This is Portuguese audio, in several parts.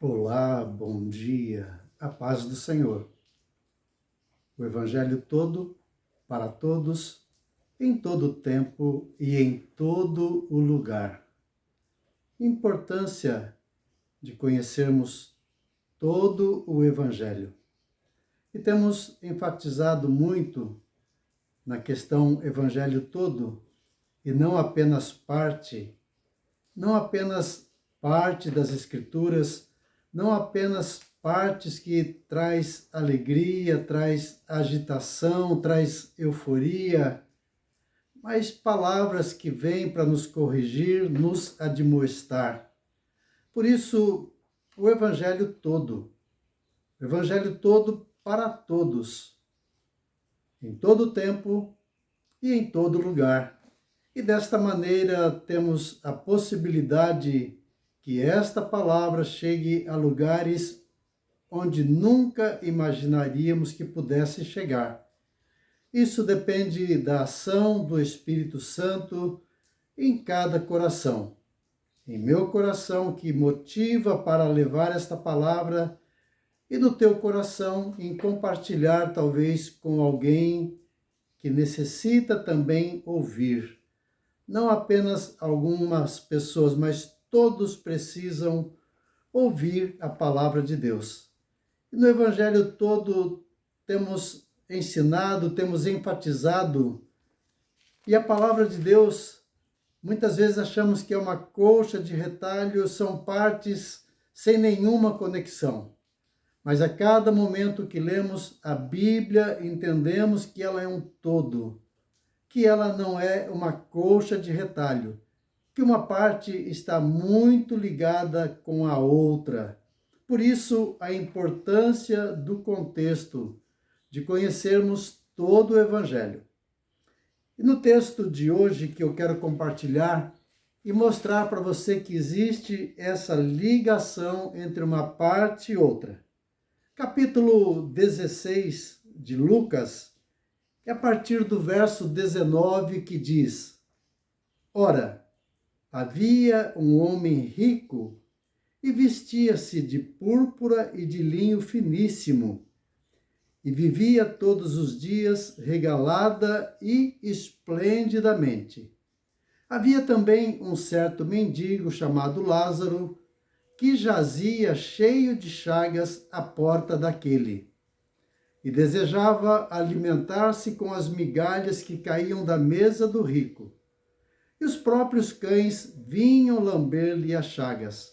Olá, bom dia, a paz do Senhor. O Evangelho todo, para todos, em todo tempo e em todo o lugar. Importância de conhecermos todo o Evangelho. E temos enfatizado muito na questão Evangelho todo e não apenas parte das Escrituras, não apenas partes que traz alegria, traz agitação, traz euforia, mas palavras que vêm para nos corrigir, nos admoestar. Por isso, o Evangelho todo para todos, em todo tempo e em todo lugar. E desta maneira temos a possibilidade que esta palavra chegue a lugares onde nunca imaginaríamos que pudesse chegar. Isso depende da ação do Espírito Santo em cada coração. Em meu coração, que motiva para levar esta palavra, e no teu coração, em compartilhar talvez com alguém que necessita também ouvir. Não apenas algumas pessoas, mas todos precisam ouvir a palavra de Deus. E no Evangelho todo temos ensinado, temos enfatizado, e a palavra de Deus, muitas vezes achamos que é uma colcha de retalhos, são partes sem nenhuma conexão. Mas a cada momento que lemos a Bíblia, entendemos que ela é um todo, que ela não é uma colcha de retalho, que uma parte está muito ligada com a outra. Por isso, a importância do contexto, de conhecermos todo o Evangelho. E no texto de hoje que eu quero compartilhar e mostrar para você que existe essa ligação entre uma parte e outra. Capítulo 16 de Lucas, é a partir do verso 19 que diz: Ora, havia um homem rico e vestia-se de púrpura e de linho finíssimo, e vivia todos os dias regalada e esplendidamente. Havia também um certo mendigo chamado Lázaro, que jazia cheio de chagas à porta daquele, e desejava alimentar-se com as migalhas que caíam da mesa do rico. E os próprios cães vinham lamber-lhe as chagas.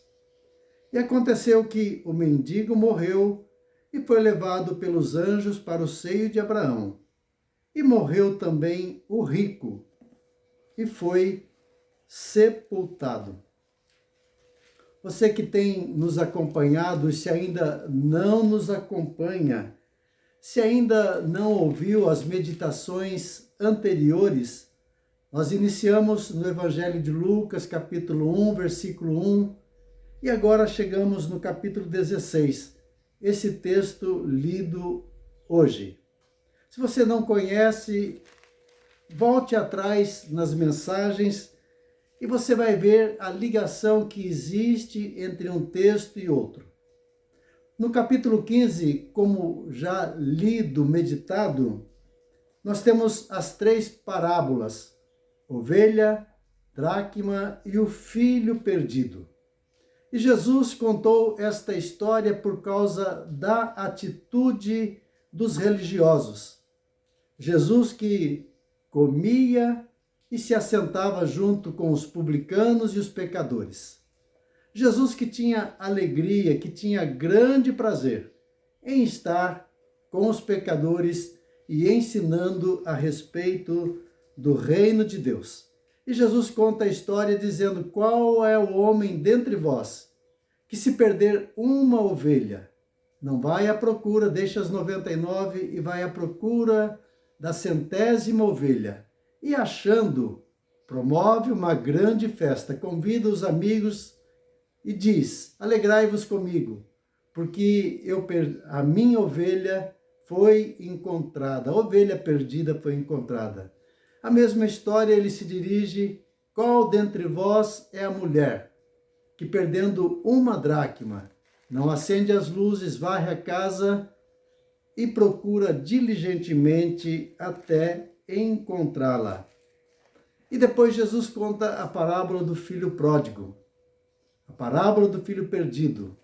E aconteceu que o mendigo morreu e foi levado pelos anjos para o seio de Abraão. E morreu também o rico e foi sepultado. Você que tem nos acompanhado, e se ainda não nos acompanha, se ainda não ouviu as meditações anteriores, nós iniciamos no Evangelho de Lucas, capítulo 1, versículo 1, e agora chegamos no capítulo 16, esse texto lido hoje. Se você não conhece, volte atrás nas mensagens e você vai ver a ligação que existe entre um texto e outro. No capítulo 15, como já lido, meditado, nós temos as três parábolas: ovelha, dracma e o filho perdido. E Jesus contou esta história por causa da atitude dos religiosos. Jesus que comia e se assentava junto com os publicanos e os pecadores. Jesus que tinha alegria, que tinha grande prazer em estar com os pecadores e ensinando a respeito do reino de Deus. E Jesus conta a história dizendo: qual é o homem dentre vós que, se perder uma ovelha, não vai à procura, deixa as 99 e vai à procura da 100ª ovelha, e achando, promove uma grande festa, convida os amigos e diz: alegrai-vos comigo, porque a minha ovelha foi encontrada, a ovelha perdida foi encontrada. A mesma história ele se dirige: qual dentre vós é a mulher que, perdendo uma dracma, não acende as luzes, varre a casa e procura diligentemente até encontrá-la. E depois Jesus conta a parábola do filho pródigo, a parábola do filho perdido.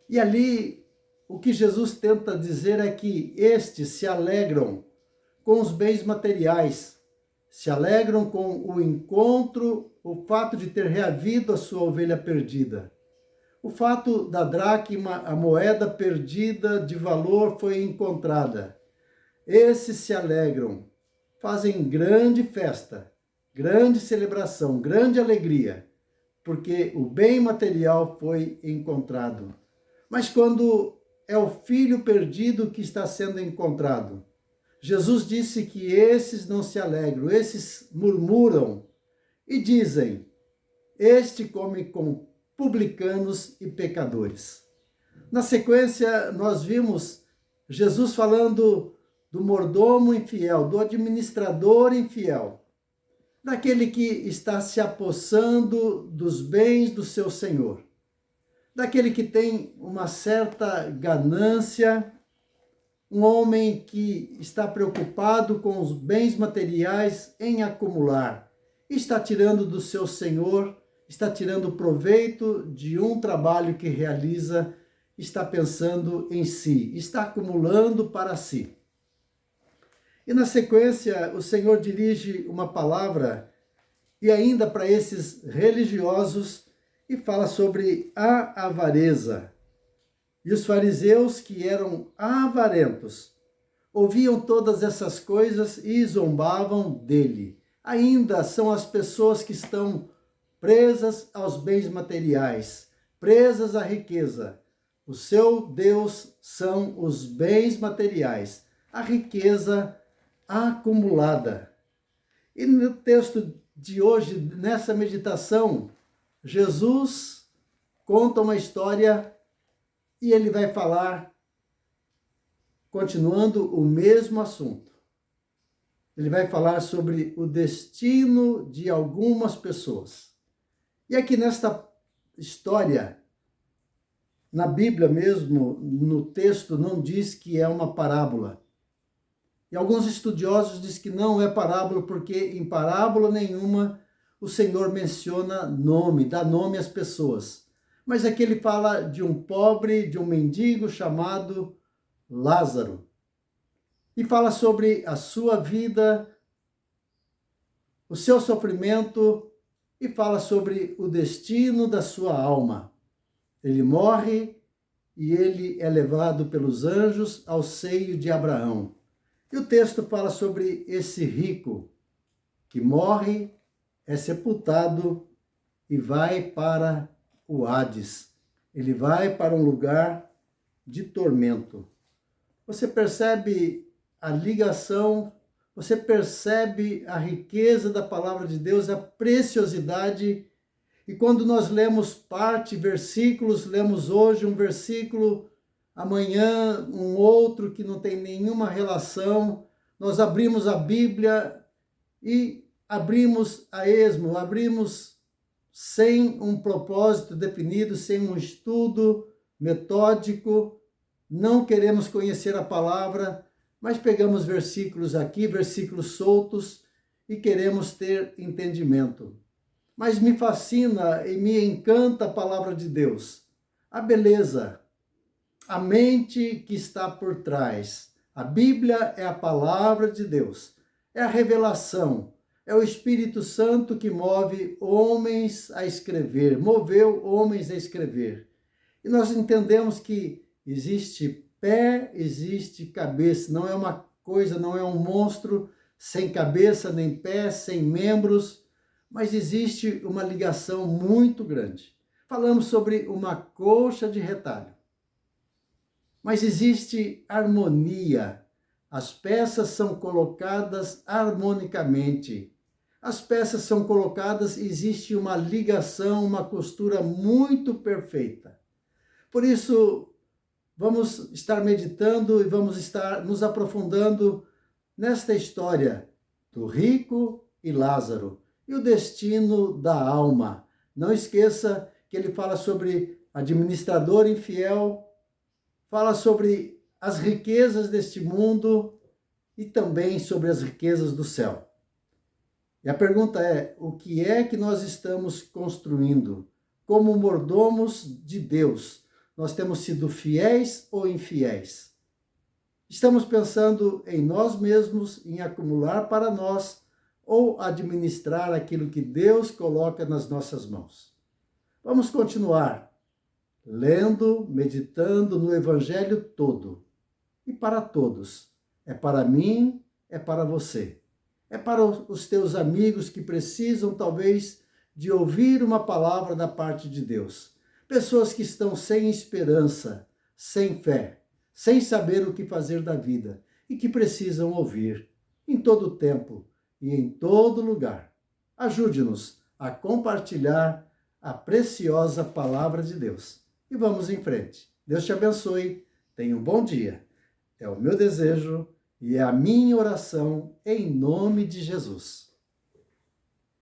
E ali o que Jesus tenta dizer é que estes se alegram com os bens materiais, se alegram com o encontro, o fato de ter reavido a sua ovelha perdida. O fato da dracma, a moeda perdida de valor, foi encontrada. Esses se alegram, fazem grande festa, grande celebração, grande alegria, porque o bem material foi encontrado. Mas quando é o filho perdido que está sendo encontrado, Jesus disse que esses não se alegram, esses murmuram e dizem: este come com publicanos e pecadores. Na sequência, nós vimos Jesus falando do mordomo infiel, do administrador infiel, daquele que está se apossando dos bens do seu senhor, daquele que tem uma certa ganância, um homem que está preocupado com os bens materiais em acumular, está tirando do seu senhor, está tirando proveito de um trabalho que realiza, está pensando em si, está acumulando para si. E na sequência, o Senhor dirige uma palavra, e ainda para esses religiosos, e fala sobre a avareza. E os fariseus, que eram avarentos, ouviam todas essas coisas e zombavam dele. Ainda são as pessoas que estão presas aos bens materiais, presas à riqueza. O seu Deus são os bens materiais, a riqueza acumulada. E no texto de hoje, nessa meditação, Jesus conta uma história e ele vai falar, continuando o mesmo assunto. Ele vai falar sobre o destino de algumas pessoas. E aqui nesta história, na Bíblia mesmo, no texto, não diz que é uma parábola. E alguns estudiosos dizem que não é parábola, porque em parábola nenhuma o Senhor menciona nome, dá nome às pessoas. Mas aqui ele fala de um pobre, de um mendigo chamado Lázaro. E fala sobre a sua vida, o seu sofrimento, e fala sobre o destino da sua alma. Ele morre e ele é levado pelos anjos ao seio de Abraão. E o texto fala sobre esse rico que morre, é sepultado e vai para o Hades. Ele vai para um lugar de tormento. Você percebe a ligação, você percebe a riqueza da palavra de Deus, a preciosidade. E quando nós lemos parte, versículos, lemos hoje um versículo, amanhã um outro que não tem nenhuma relação, nós abrimos a Bíblia e abrimos a esmo, abrimos sem um propósito definido, sem um estudo metódico, não queremos conhecer a palavra, mas pegamos versículos aqui, versículos soltos e queremos ter entendimento. Mas me fascina e me encanta a palavra de Deus, a beleza, a mente que está por trás. A Bíblia é a palavra de Deus, é a revelação, é o Espírito Santo que move homens a escrever, moveu homens a escrever. E nós entendemos que existe pé, existe cabeça, não é uma coisa, não é um monstro sem cabeça, nem pé, sem membros, mas existe uma ligação muito grande. Falamos sobre uma colcha de retalho. Mas existe harmonia. As peças são colocadas harmonicamente. As peças são colocadas, existe uma ligação, uma costura muito perfeita. Por isso, vamos estar meditando e vamos estar nos aprofundando nesta história do rico e Lázaro e o destino da alma. Não esqueça que ele fala sobre administrador infiel, fala sobre as riquezas deste mundo e também sobre as riquezas do céu. E a pergunta é: o que é que nós estamos construindo? Como mordomos de Deus, nós temos sido fiéis ou infiéis? Estamos pensando em nós mesmos, em acumular para nós, ou administrar aquilo que Deus coloca nas nossas mãos? Vamos continuar lendo, meditando no Evangelho todo. E para todos. É para mim, é para você. É para os teus amigos que precisam, talvez, de ouvir uma palavra da parte de Deus. Pessoas que estão sem esperança, sem fé, sem saber o que fazer da vida e que precisam ouvir em todo tempo e em todo lugar. Ajude-nos a compartilhar a preciosa palavra de Deus. E vamos em frente. Deus te abençoe. Tenha um bom dia. É o meu desejo e é a minha oração em nome de Jesus.